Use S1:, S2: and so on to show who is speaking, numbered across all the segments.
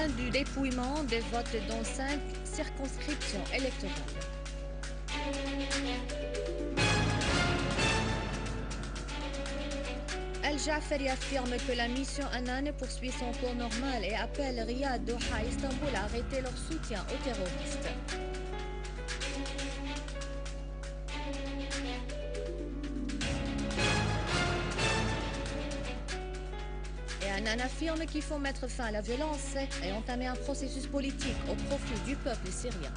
S1: fin du dépouillement des votes dans 5 circonscriptions électorales. El Jaferi affirme que la mission Annan poursuit son cours normal et appelle Riyad, Doha et Istanbul à arrêter leur soutien aux terroristes. Et Annan affirme qu'il faut mettre fin à la violence et entamer un processus politique au profit du peuple syrien.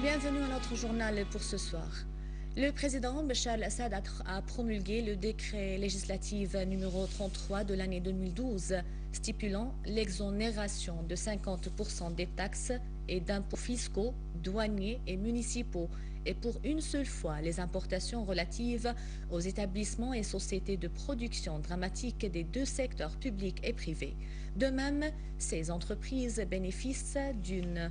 S1: Bienvenue à notre journal pour ce soir. Le président Bachar al-Assad a promulgué le décret législatif numéro 33 de l'année 2012 stipulant l'exonération de 50% des taxes et d'impôts fiscaux, douaniers et municipaux et pour une seule fois les importations relatives aux établissements et sociétés de production dramatique des deux secteurs publics et privés. De même, ces entreprises bénéficient d'une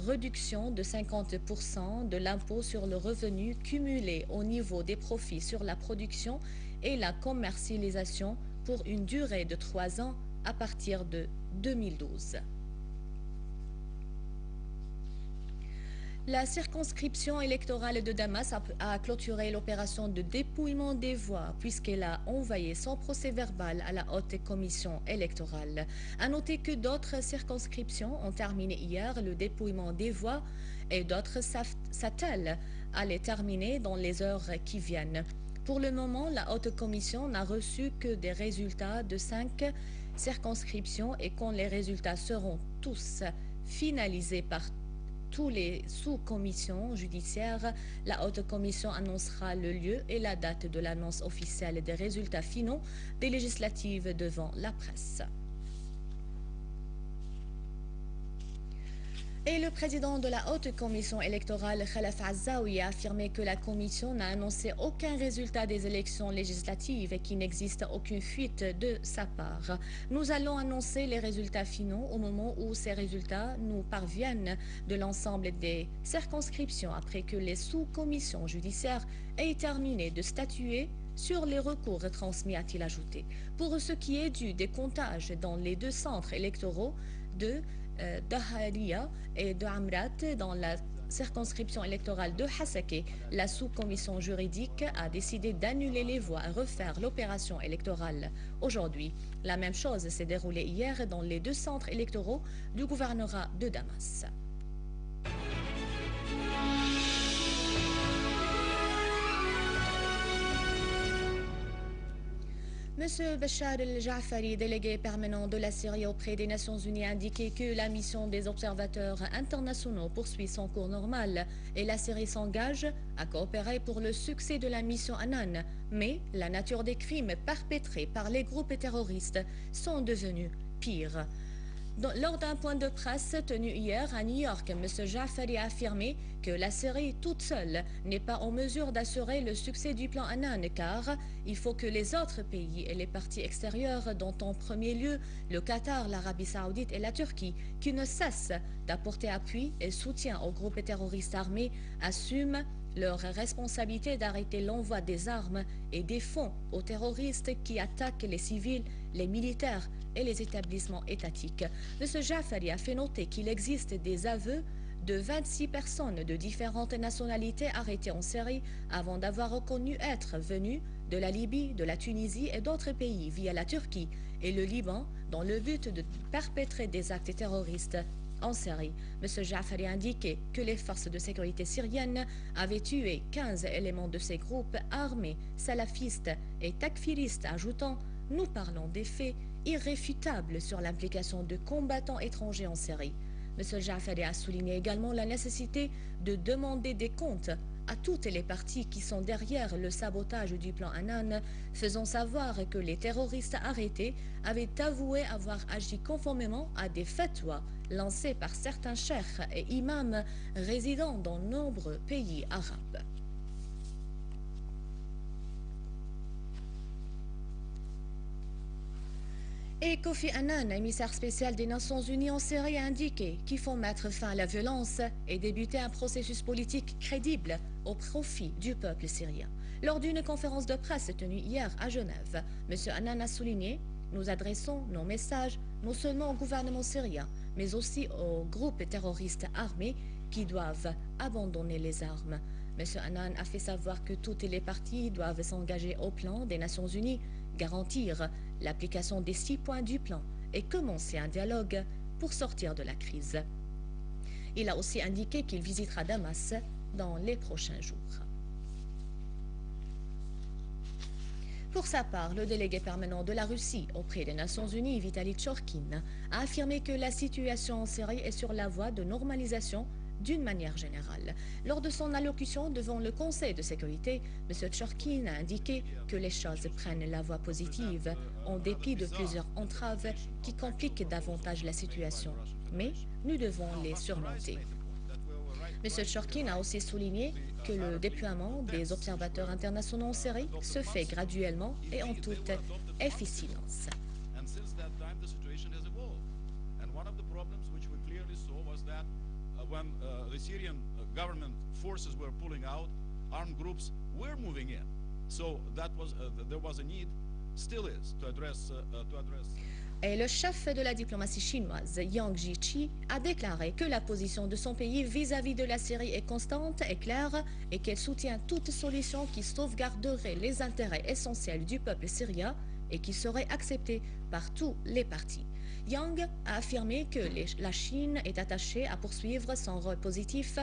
S1: réduction de 50% de l'impôt sur le revenu cumulé au niveau des profits sur la production et la commercialisation pour une durée de 3 ans à partir de 2012. La circonscription électorale de Damas a clôturé l'opération de dépouillement des voix puisqu'elle a envoyé son procès-verbal à la haute commission électorale. À noter que d'autres circonscriptions ont terminé hier le dépouillement des voix et d'autres s'attellent à les terminer dans les heures qui viennent. Pour le moment, la haute commission n'a reçu que des résultats de 5 circonscriptions et quand les résultats seront tous finalisés par tous les sous-commissions judiciaires, la haute commission annoncera le lieu et la date de l'annonce officielle des résultats finaux des législatives devant la presse. Et le président de la haute commission électorale, Khalaf Azzaoui, a affirmé que la commission n'a annoncé aucun résultat des élections législatives et qu'il n'existe aucune fuite de sa part. Nous allons annoncer les résultats finaux au moment où ces résultats nous parviennent de l'ensemble des circonscriptions après que les sous-commissions judiciaires aient terminé de statuer sur les recours transmis, a-t-il ajouté. Pour ce qui est du décomptage dans les 2 centres électoraux de Daharia et de Amrat dans la circonscription électorale de Hasake, la sous-commission juridique a décidé d'annuler les voix et refaire l'opération électorale aujourd'hui. La même chose s'est déroulée hier dans les 2 centres électoraux du gouvernorat de Damas. Monsieur Bachar el-Jafari, délégué permanent de la Syrie auprès des Nations Unies, a indiqué que la mission des observateurs internationaux poursuit son cours normal et la Syrie s'engage à coopérer pour le succès de la mission Annan. Mais la nature des crimes perpétrés par les groupes terroristes sont devenus pires. Lors d'un point de presse tenu hier à New York, M. Jafari a affirmé que la Syrie toute seule n'est pas en mesure d'assurer le succès du plan Annan car il faut que les autres pays et les parties extérieures, dont en premier lieu le Qatar, l'Arabie Saoudite et la Turquie, qui ne cessent d'apporter appui et soutien aux groupes terroristes armés, assument leur responsabilité d'arrêter l'envoi des armes et des fonds aux terroristes qui attaquent les civils, les militaires et les établissements étatiques. M. Jafari a fait noter qu'il existe des aveux de 26 personnes de différentes nationalités arrêtées en Syrie avant d'avoir reconnu être venues de la Libye, de la Tunisie et d'autres pays via la Turquie et le Liban dans le but de perpétrer des actes terroristes en Syrie. M. Jafari a indiqué que les forces de sécurité syriennes avaient tué 15 éléments de ces groupes armés, salafistes et takfiristes, ajoutant « Nous parlons des faits irréfutables sur l'implication de combattants étrangers en Syrie ». M. Jafari a souligné également la nécessité de demander des comptes à toutes les parties qui sont derrière le sabotage du plan Annan, faisant savoir que les terroristes arrêtés avaient avoué avoir agi conformément à des fatwas lancés par certains cheikhs et imams résidant dans nombreux pays arabes. Et Kofi Annan, émissaire spécial des Nations Unies en Syrie, a indiqué qu'il faut mettre fin à la violence et débuter un processus politique crédible au profit du peuple syrien. Lors d'une conférence de presse tenue hier à Genève, M. Annan a souligné « Nous adressons nos messages non seulement au gouvernement syrien, mais aussi aux groupes terroristes armés qui doivent abandonner les armes. » M. Annan a fait savoir que toutes les parties doivent s'engager au plan des Nations Unies, garantir l'application des 6 points du plan et commencer un dialogue pour sortir de la crise. Il a aussi indiqué qu'il visitera Damas dans les prochains jours. Pour sa part, le délégué permanent de la Russie auprès des Nations Unies, Vitali Tchorkin, a affirmé que la situation en Syrie est sur la voie de normalisation d'une manière générale. Lors de son allocution devant le Conseil de sécurité, M. Tchorkin a indiqué que les choses prennent la voie positive en dépit de plusieurs entraves qui compliquent davantage la situation. Mais nous devons les surmonter. M. Tchorkin a aussi souligné que le déploiement des observateurs internationaux en Syrie se fait graduellement et en toute efficience.
S2: When the Syrian government forces were pulling out, armed groups were moving in. So that was there was a need, still is, to address.
S1: Et le chef de la diplomatie chinoise, Yang Jiechi, a déclaré que la position de son pays vis-à-vis de la Syrie est constante et claire et qu'elle soutient toute solution qui sauvegarderait les intérêts essentiels du peuple syrien et qui serait acceptée par tous les partis. Yang a affirmé que la Chine est attachée à poursuivre son rôle positif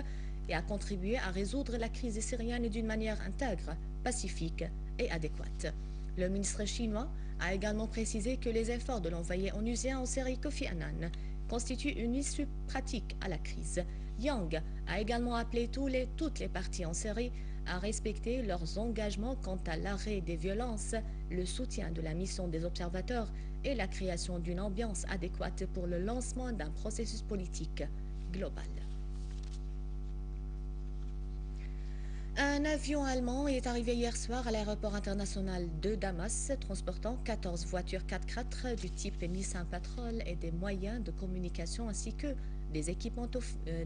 S1: et à contribuer à résoudre la crise syrienne d'une manière intègre, pacifique et adéquate. Le ministre chinois a également précisé que les efforts de l'envoyé onusien en Syrie Kofi Annan constituent une issue pratique à la crise. Yang a également appelé toutes les parties en Syrie à respecter leurs engagements quant à l'arrêt des violences, le soutien de la mission des observateurs et la création d'une ambiance adéquate pour le lancement d'un processus politique global. Un avion allemand est arrivé hier soir à l'aéroport international de Damas, transportant 14 voitures 4x4 du type Nissan Patrol et des moyens de communication ainsi que des équipements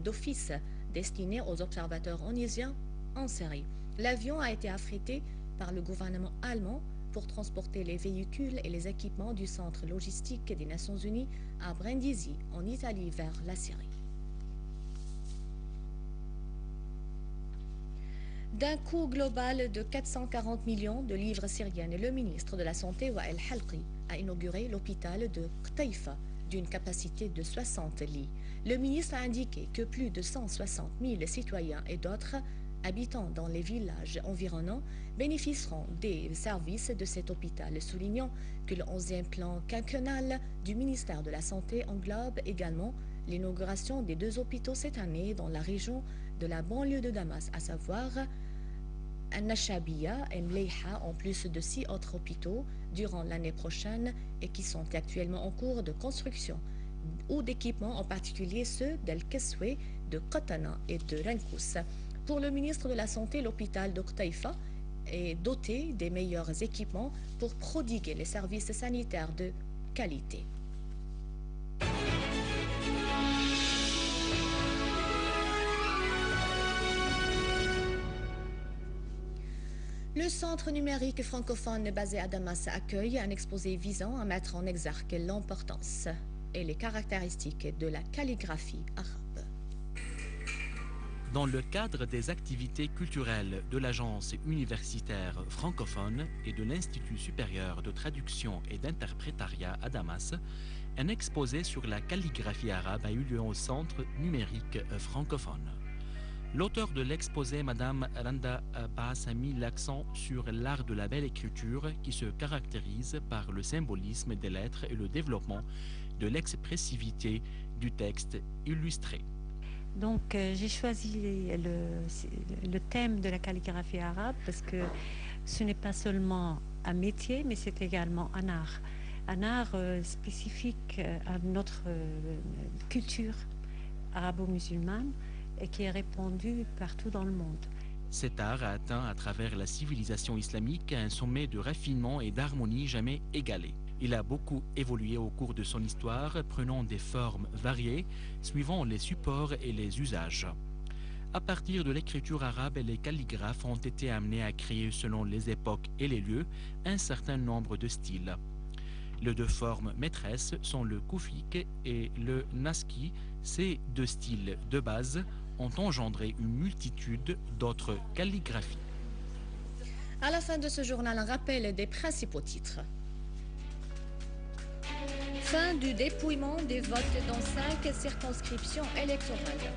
S1: d'office destinés aux observateurs onusiens en Syrie. L'avion a été affrété par le gouvernement allemand pour transporter les véhicules et les équipements du centre logistique des Nations Unies à Brindisi, en Italie, vers la Syrie. D'un coût global de 440 millions de livres syriennes, le ministre de la Santé, Wael Halqi, a inauguré l'hôpital de Qtaifa, d'une capacité de 60 lits. Le ministre a indiqué que plus de 160 000 citoyens et d'autres habitants dans les villages environnants bénéficieront des services de cet hôpital, soulignant que le 11e plan quinquennal du ministère de la Santé englobe également l'inauguration des 2 hôpitaux cette année dans la région de la banlieue de Damas, à savoir An-Nashabia et Mleiha, en plus de 6 autres hôpitaux durant l'année prochaine et qui sont actuellement en cours de construction ou d'équipement, en particulier ceux d'El-Keswe, de Kotana et de Renkous. Pour le ministre de la Santé, l'hôpital de Qtaifa est doté des meilleurs équipements pour prodiguer les services sanitaires de qualité. Le centre numérique francophone basé à Damas accueille un exposé visant à mettre en exergue l'importance et les caractéristiques de la calligraphie arabe.
S3: Dans le cadre des activités culturelles de l'Agence universitaire francophone et de l'Institut supérieur de traduction et d'interprétariat à Damas, un exposé sur la calligraphie arabe a eu lieu au centre numérique francophone. L'auteur de l'exposé, Mme Randa Abbas, a mis l'accent sur l'art de la belle écriture qui se caractérise par le symbolisme des lettres et le développement de l'expressivité du texte illustré.
S4: Donc j'ai choisi le thème de la calligraphie arabe parce que ce n'est pas seulement un métier, mais c'est également un art spécifique à notre culture arabo-musulmane et qui est répandu partout dans le monde.
S3: Cet art a atteint à travers la civilisation islamique un sommet de raffinement et d'harmonie jamais égalé. Il a beaucoup évolué au cours de son histoire, prenant des formes variées, suivant les supports et les usages. À partir de l'écriture arabe, les calligraphes ont été amenés à créer, selon les époques et les lieux, un certain nombre de styles. Les deux formes maîtresses sont le koufik et le naski. Ces deux styles de base ont engendré une multitude d'autres calligraphies.
S1: À la fin de ce journal, un rappel des principaux titres. Fin du dépouillement des votes dans 5 circonscriptions électorales.